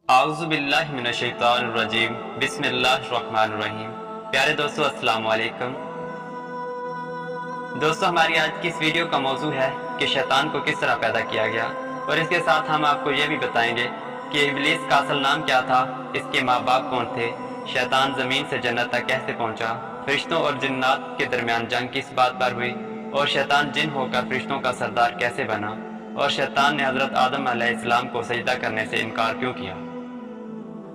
आऊज़ु बिल्लाहि मिनश्शैतानिर्रजीम बिस्मिल्लाहिर्रहमानिर्रहीम। प्यारे दोस्तों, अस्सलाम वालेकुम। दोस्तों, हमारी आज की इस वीडियो का मौजू है कि शैतान को किस तरह पैदा किया गया, और इसके साथ हम आपको ये भी बताएंगे कि इब्लीस का असल नाम क्या था, इसके माँ बाप कौन थे, शैतान ज़मीन से जन्नत तक कैसे पहुँचा, फरिश्तों और जिन्नात के दरमियान जंग किस बात पर हुई, और शैतान जिन होकर फरिश्तों का सरदार कैसे बना, और शैतान ने हज़रत आदम अलैहिस्सलाम को सजदा करने से इनकार क्यों किया।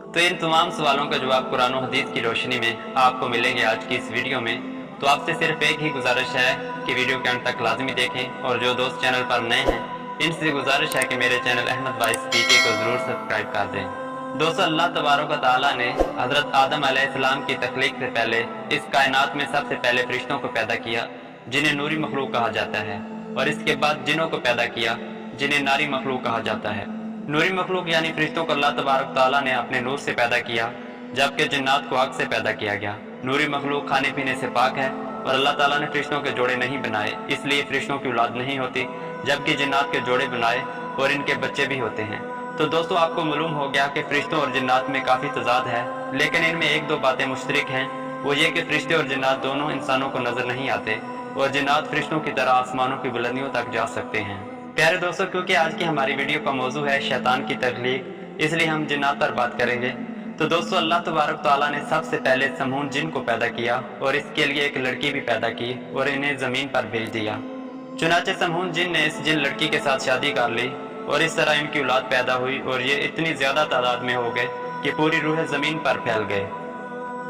तो इन तमाम सवालों का जवाब कुरान और हदीस की रोशनी में आपको मिलेंगे आज की इस वीडियो में। तो आपसे सिर्फ एक ही गुजारिश है कि वीडियो के अंत तक लाजमी देखें, और जो दोस्त चैनल पर नए हैं इनसे गुजारिश है कि मेरे चैनल अहमद भाई स्पीके को ज़रूर सब्सक्राइब कर दें। दोस्तों, अल्लाह तबारक व तआला ने हज़रत आदम अलैहिस्सलाम की तख्लीक से पहले इस कायनात में सबसे पहले फरिश्तों को पैदा किया, जिन्हें नूरी मखलूक कहा जाता है, और इसके बाद जिनों को पैदा किया, जिन्हें नारी मखलूक कहा जाता है। नूरी मखलूक यानी फरिश्तों को अल्लाह तबारक ताला ने अपने नूर से पैदा किया, जबकि जिन्नात को आग से पैदा किया गया। नूरी मखलूक खाने पीने से पाक है, और अल्लाह ताला ने फरिश्तों के जोड़े नहीं बनाए, इसलिए फरिश्तों की औलाद नहीं होती, जबकि जिन्नात के जोड़े बनाए और इनके बच्चे भी होते हैं। तो दोस्तों, आपको मालूम हो गया कि फरिश्तों और जिन्नात में काफ़ी तजाद है, लेकिन इनमें एक दो बातें मुश्तरक हैं। वो ये कि फरिश्ते और जिन्नात दोनों इंसानों को नजर नहीं आते, और जिन्नात फरिश्तों की तरह आसमानों की बुलंदियों तक जा सकते हैं। प्यारे दोस्तों, क्योंकि आज की हमारी वीडियो का मौजू है शैतान की तख्लीक, इसलिए हम जिन्नात पर बात करेंगे। तो दोस्तों, अल्लाह तबारक ताला ने सबसे पहले समून जिन को पैदा किया, और इसके लिए एक लड़की भी पैदा की और इन्हें ज़मीन पर भेज दिया। चुनाचे समून जिन ने इस जिन लड़की के साथ शादी कर ली, और इस तरह इनकी औलाद पैदा हुई, और ये इतनी ज़्यादा तादाद में हो गए कि पूरी रूह ज़मीन पर फैल गए।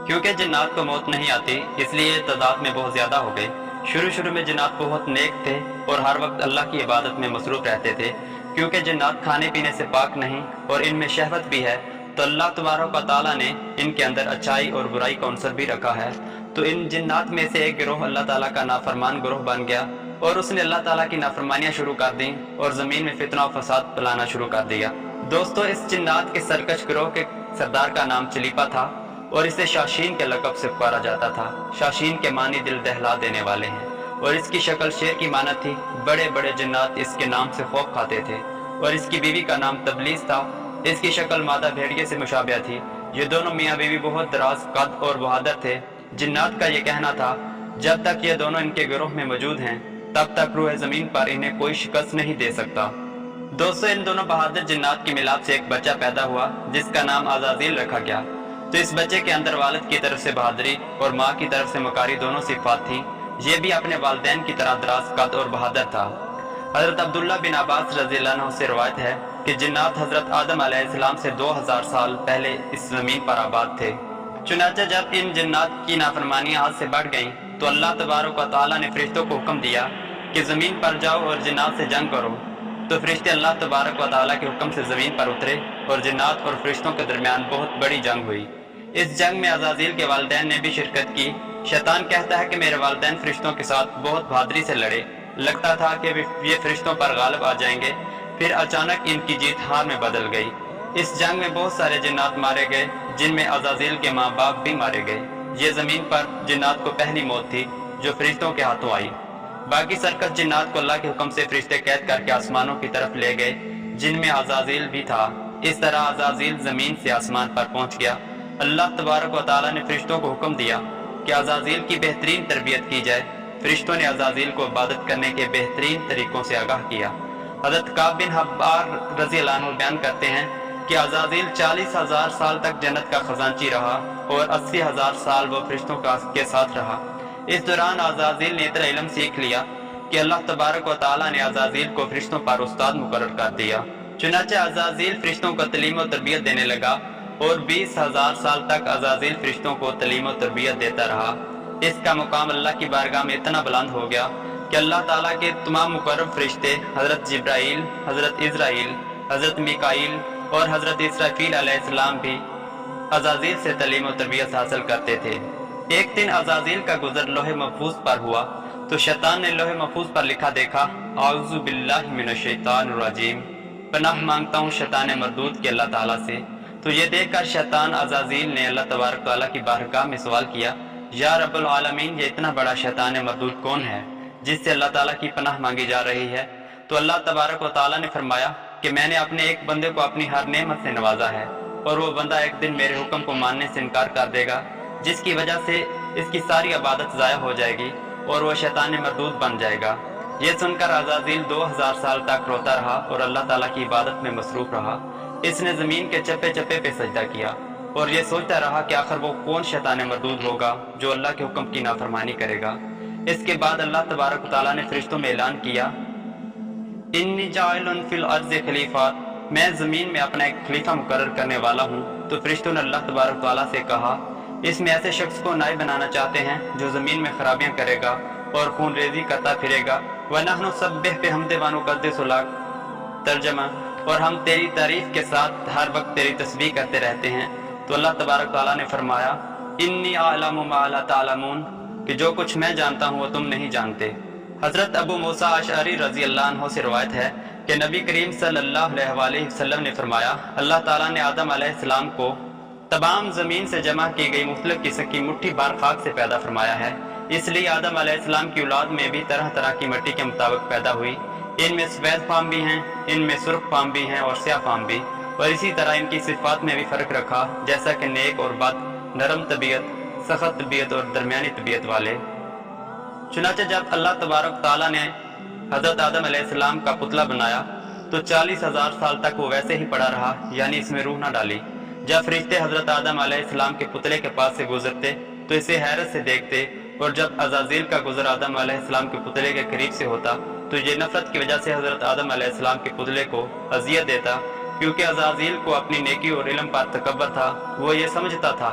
क्योंकि जिन्नात को मौत नहीं आती, इसलिए तादाद में बहुत ज़्यादा हो गए। शुरू में जिन्नात बहुत नेक थे और हर वक्त अल्लाह की इबादत में मसरूफ रहते थे। क्योंकि जिन्नात खाने पीने से पाक नहीं और इनमें शहवत भी है, तो अल्लाह तबारक व तआला ने इनके अंदर अच्छाई और बुराई का अंसर भी रखा है। तो इन जिन्नात में से एक गिरोह अल्लाह ताला का नाफरमान गिरोह बन गया, और उसने अल्लाह ताला की नाफरमानियाँ शुरू कर दी और ज़मीन में फितना और फसाद फैलाना शुरू कर दिया। दोस्तों, इस जिन्नात के सरकश गिरोह के सरदार का नाम चलीपा था, और इसे शाशीन के लक़ब से पुकारा जाता था। शाशीन के मानी दिल दहला देने वाले हैं, और इसकी शक्ल शेर की मानत थी। बड़े बड़े जिन्नात इसके नाम से खौफ खाते थे, और इसकी बीवी का नाम तबलीस था। इसकी शक्ल मादा भेड़िए से मुशाबिह थी। ये दोनों मियाँ बीवी बहुत दराज कद और बहादुर थे। जिन्नात का ये कहना था, जब तक ये दोनों इनके गिरोह में मौजूद हैं, तब तक रूह ज़मीन पर इन्हें कोई शिकस्त नहीं दे सकता। दोस्तों, इन दोनों बहादुर जिन्नात की मिलाप से एक बच्चा पैदा हुआ, जिसका नाम अज़ाज़ील रखा गया। तो इस बच्चे के अंदर वालिद की तरफ से बहादुरी और माँ की तरफ से मकारी दोनों सिफात थी। ये भी अपने वालिदैन की तरह दराज कद और बहादुर था। हज़रत अब्दुल्ला बिन अब्बास रज़ियल्लाहु अन्हु से रवायत है कि जिन्नात हज़रत आदम अलैहिस्सलाम से 2000 साल पहले इस ज़मीन पर आबाद थे। चुनांचे जब इन जिन्नात की नाफरमानियाँ हद से बढ़ गईं, तो अल्लाह तबारक व तआला ने फरिश्तों को हुक्म दिया कि ज़मीन पर जाओ और जिन्नात से जंग करो। तो फरिश्ते अल्लाह तबारक व तआला के हुक्म से ज़मीन पर उतरे, और जिन्नात और फरिश्तों के दरमियान बहुत बड़ी जंग हुई। इस जंग में अज़ाज़ील के वालिदैन ने भी शिरकत की। शैतान कहता है कि मेरे वालिदैन फरिश्तों के साथ बहुत बहादुरी से लड़े, लगता था कि ये फरिश्तों पर गालिब आ जाएंगे। फिर अचानक इनकी जीत हार में बदल गई। इस जंग में बहुत सारे जिन्नात मारे गए, जिनमें अज़ाज़ील के माँ बाप भी मारे गए। ये ज़मीन पर जिन्नात को पहली मौत थी जो फरिश्तों के हाथों आई। बाकी सरकस जिन्नात को अल्लाह के हुक्म से फरिश्ते कैद करके आसमानों की तरफ ले गए, जिनमें अज़ाज़ील भी था। इस तरह अज़ाज़ील ज़मीन से आसमान पर पहुँच गया। अल्लाह तबारक व तआला ने फरिश्तों को हुक्म दिया कि अज़ाज़ील की बेहतरीन तरबियत की जाए। फरिश्तों ने अज़ाज़ील को इबादत करने के बेहतरीन तरीक़ों से आगाह किया। हज़रत काब बिन हब्बार रज़ियल्लाहु अन्हु बयान करते हैं कि अज़ाज़ील 40,000 साल तक जन्नत का खजांची रहा, और 80,000 साल वो फरिश्तों के साथ रहा। इस दौरान अज़ाज़ील ने इतना इल्म सीख लिया कि अल्लाह तबारक व तआला ने अज़ाज़ील को फरिश्तों पर उस्ताद मुकर्रर कर दिया। चुनांचे अज़ाज़ील फरिश्तों को तलीम और तरबियत देने लगा, और 20,000 साल तक अज़ाज़ील फरिश्तों को तलीम और तरबियत देता रहा। इसका मुकाम अल्लाह की बारगाह में इतना बुलंद हो गया कि अल्लाह ताला के तमाम मुकर्रम फरिश्ते हज़रत जिब्राइल, हज़रत इज़राइल, हज़रत मिकाईल और हज़रत इसराफील अलैहिस्सलाम भी अज़ाज़ील से तलीम और तरबियत हासिल करते थे। एक दिन अज़ाज़ील का गुजर लोहे महफूज पर हुआ, तो शैतान ने लोहे महफूज पर लिखा देखा, आऊज़ु बिल्लाहि मिनश्शैतानिर्रजीम, पनाह मांगता हूँ शैतान मरदूद के अल्लाह ताला से। तो ये देखकर शैतान अज़ाज़ील ने अल्लाह तबारक ताला की बारगाह में सवाल किया, या रब्बुल आलमीन, ये इतना बड़ा शैतान मरदूद कौन है जिससे अल्लाह ताला की पनाह मांगी जा रही है। तो अल्लाह तबारक व ताला ने फरमाया कि मैंने अपने एक बंदे को अपनी हर नेमत से नवाजा है, اور وہ بندہ ایک دن میرے حکم کو ماننے سے انکار کر دے گا، جس کی وجہ سے اس کی ساری عبادت ضائع ہو جائے گی اور وہ شیطان مردود بن جائے گا۔ یہ سن کر عزازیل 2000 سال تک روتا رہا اور اللہ تعالیٰ کی عبادت میں مصروف رہا۔ اس نے زمین کے چپے چپے پہ سجدہ کیا اور یہ سوچتا رہا کہ آخر وہ کون شیطان مردود ہوگا جو اللہ کے حکم کی نافرمانی کرے گا۔ اس کے بعد اللہ تبارک و تعالیٰ نے فرشتوں میں اعلان کیا، انی جاعل فی الارض خلیفات، میں زمین میں اپنا ایک خلیفہ مقرر کرنے والا ہوں۔ تو فرشتوں نے اللہ تبارک و تعالیٰ سے کہا، اس میں ایسے شخص کو نائب بنانا چاہتے ہیں جو زمین میں خرابیاں کرے گا اور خون ریزی کرتا پھرے گا۔ وَنَحْنُ نُسَبِّحُ بِحَمْدِكَ وَنُقَدِّسُ لَكَ، ترجمہ، اور ہم تیری تعریف کے ساتھ ہر وقت تیری تسبیح کرتے رہتے ہیں۔ تو اللہ تبارک تعالیٰ نے فرمایا، انی اعلم ما لا تعلمون، کہ جو کچھ میں جانتا ہوں وہ تم نہیں جانتے۔ حضرت ابو موسیٰ اشعری رضی اللہ عنہ سے روایت ہے کہ نبی کریم صلی اللہ علیہ وآلہ وسلم نے فرمایا، اللہ تعالیٰ نے آدم علیہ السلام کو تمام زمین سے جمع کی گئی مختلف قسم کی مٹھی بار خاک سے پیدا فرمایا ہے۔ اس لیے آدم علیہ السلام کی اولاد میں بھی طرح طرح کی مٹی کے مطابق پیدا ہوئی۔ ان میں سفید فام بھی ہیں، ان میں سرخ فام بھی ہیں اور سیاہ فام بھی، اور اسی طرح ان کی صفات میں بھی فرق رکھا، جیسا کہ نیک اور بد، نرم طبیعت، سخت طبیعت اور درمیانی طبیعت والے۔ چنانچہ جب اللہ تبارک تعالیٰ نے حضرت آدم علیہ السلام کا پتلا بنایا تو 40,000 سال تک وہ ویسے ہی پڑا رہا، یعنی اس میں روح نہ ڈالی۔ جب فرشتے حضرت آدم علیہ السلام کے پتلے کے پاس سے گزرتے تو اسے حیرت سے دیکھتے، اور جب عزازیل کا گزر آدم علیہ السلام کے پتلے کے قریب سے ہوتا تو یہ نفرت کی وجہ سے حضرت آدم علیہ السلام کے پتلے کو اذیت دیتا، کیونکہ عزازیل کو اپنی نیکی اور علم پر تکبر تھا۔ وہ یہ سمجھتا تھا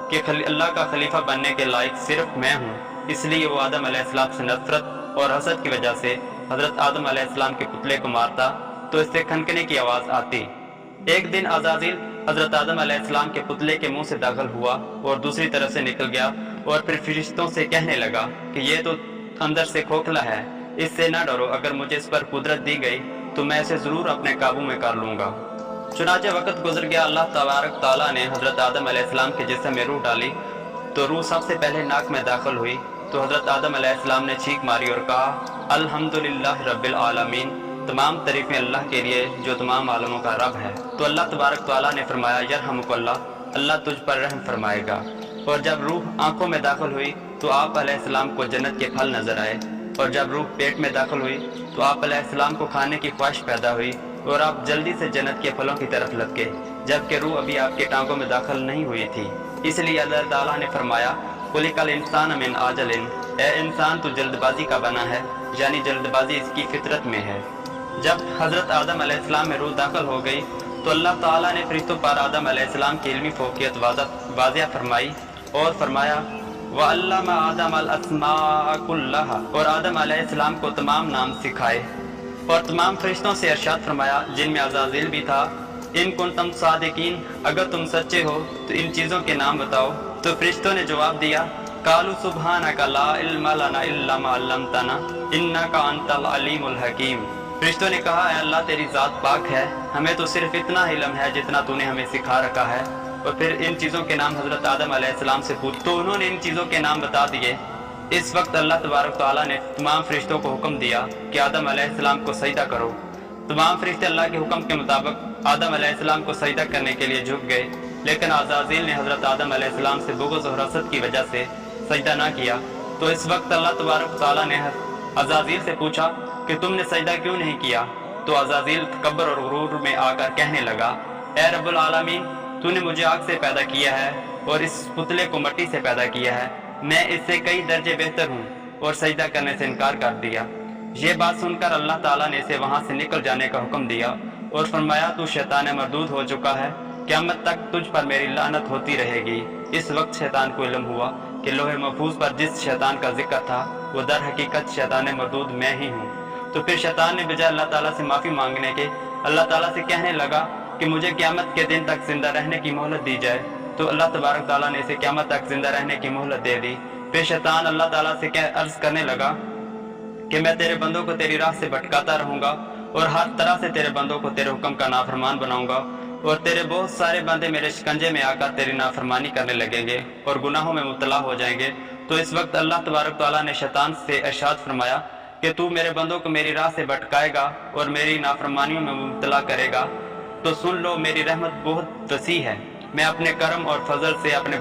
کہ اللہ کا خلیفہ بننے کے لائق صرف میں ہوں، اس لیے وہ آدم علیہ السلام سے نفرت اور حسد کی وجہ سے حضرت آدم علیہ السلام کے پتلے کو مارتا تو اس سے کھنکنے کی آواز آتی۔ ایک دن عزازیل حضرت آدم علیہ السلام کے پتلے کے منہ سے داخل ہوا اور دوسری طرف سے نکل گیا، اور پھر فرشتوں سے کہنے لگا کہ یہ تو اندر سے کھوکھلا ہے، اس سے نہ ڈرو، اگر مجھے اس پر قدرت دی گئی تو میں اسے ضرور اپنے قابو میں کر لوں گا۔ چنانچہ وقت گزر گیا، اللہ تبارک تعالیٰ نے حضرت آدم علیہ السلام کے جسم میں روح ڈالی تو روح سب سے پہلے ناک میں داخل ہوئی تو حضرت آدم علیہ السلام نے چھینک ماری اور کہا، الحمدللہ رب العالمین، تمام تعریفیں اللہ کے لیے جو تمام عالموں کا رب ہے۔ تو اللہ تبارک تعالیٰ نے فرمایا، یرحمک اللہ، اللہ تجھ پر رحم فرمائے گا۔ اور جب روح آنکھوں میں داخل ہوئی تو آپ علیہ السلام کو جنت کے پھل نظر آئے، اور جب روح پیٹ میں داخل ہوئی تو آپ علیہ السلام کو کھانے کی خواہش پیدا ہوئی اور آپ جلدی سے جنت کے پھلوں کی طرف لپکے، جبکہ روح ابھی آپ کے ٹانگوں میں داخل نہیں ہوئی تھی۔ اس لیے اللہ تعالیٰ نے فرمایا، خلق الانسان من عجل، اے انسان تو جلد بازی کا بنا ہے، یعنی جلد بازی اس کی فطرت میں ہے۔ جب حضرت آدم علیہ السلام میں روح داخل ہو گئی تو اللہ تعالیٰ نے فرشتوں پر آدم علیہ السلام کی علمی فوقیت واضح فرمائی اور فرمایا، وَعَلَّمَ آدَمَ الْأَسْمَاءَ كُلَّهَا، اور آدم علیہ السلام کو تمام نام سکھائے، اور تمام فرشتوں سے ارشاد فرمایا جن میں عزازیل بھی تھا، ان کنتم صادقین، اگر تم سچے ہو تو ان چیزوں کے نام بتاؤ۔ تو فرشتوں نے جواب دیا، قالوا سبحانک لا علم لنا الا ما علمتنا انک انت العلیم الحکیم۔ فرشتوں نے کہا، اے اللہ تیری ذات پاک ہے، ہمیں تو صرف اتنا علم ہے جتنا تو نے ہمیں سکھا رکھا ہے۔ اور پھر ان چیزوں کے نام حضرت آدم علیہ السلام سے پوچھ تو انہوں نے ان چیزوں کے نام بتا دیے۔ اس وقت اللہ تبارک تعالیٰ نے تمام فرشتوں کو حکم دیا کہ آدم علیہ السلام کو سجدہ کرو۔ تمام فرشتے اللہ کے حکم کے مطابق آدم علیہ السلام کو سجدہ کرنے کے لیے جھک گئے، لیکن عزازیل نے حضرت آدم علیہ السلام سے بغض اور حسد کی وجہ سے سجدہ نہ کیا۔ تو اس وقت اللہ تبارک تعالیٰ نے عزازیل سے پوچھا کہ تم نے سجدہ کیوں نہیں کیا؟ تو عزازیل تکبر اور غرور میں آ کر کہنے لگا، اے رب العالمین، تو نے مجھے آگ سے پیدا کیا ہے اور اس پتلے کو مٹی سے پیدا کیا ہے، میں اس سے کئی درجے بہتر ہوں، اور سجدہ کرنے سے انکار کر دیا۔ یہ بات سن کر اللہ تعالیٰ نے اسے وہاں سے نکل جانے کا حکم دیا اور فرمایا، تو شیطان مردود ہو چکا ہے، قیامت تک تجھ پر میری لعنت ہوتی رہے گی۔ اس وقت شیطان کو علم ہوا کہ لوح محفوظ پر جس شیطان کا ذکر تھا وہ در حقیقت شیطان مردود میں ہی ہوں۔ تو پھر شیطان نے بجائے اللہ تعالیٰ سے معافی مانگنے کے اللہ تعالیٰ سے کہنے لگا کہ مجھے قیامت کے دن تک زندہ رہنے کی مہلت دی جائے۔ تو اللہ تبارک تعالیٰ نے اسے قیامت تک زندہ رہنے کی مہلت دے دی۔ پھر شیطان اللہ تعالیٰ سے عرض کرنے لگا کہ میں تیرے بندوں کو تیری راہ سے بھٹکاتا رہوں گا اور ہر طرح سے تیرے بندوں کو تیرے حکم کا نافرمان بناؤں گا، اور تیرے بہت سارے بندے میرے شکنجے میں آ کر تیری نافرمانی کرنے لگیں گے اور گناہوں میں مبتلا ہو جائیں گے۔ تو اس وقت اللہ تبارک تعالیٰ نے شیطان سے ارشاد فرمایا کہ تو میرے بندوں کو میری راہ سے بھٹکائے گا اور میری نافرمانیوں میں مبتلا کرے گا، तो सुन लो, मेरी रहमत बहुत वसी है। मैं अपने करम और फजल से अपने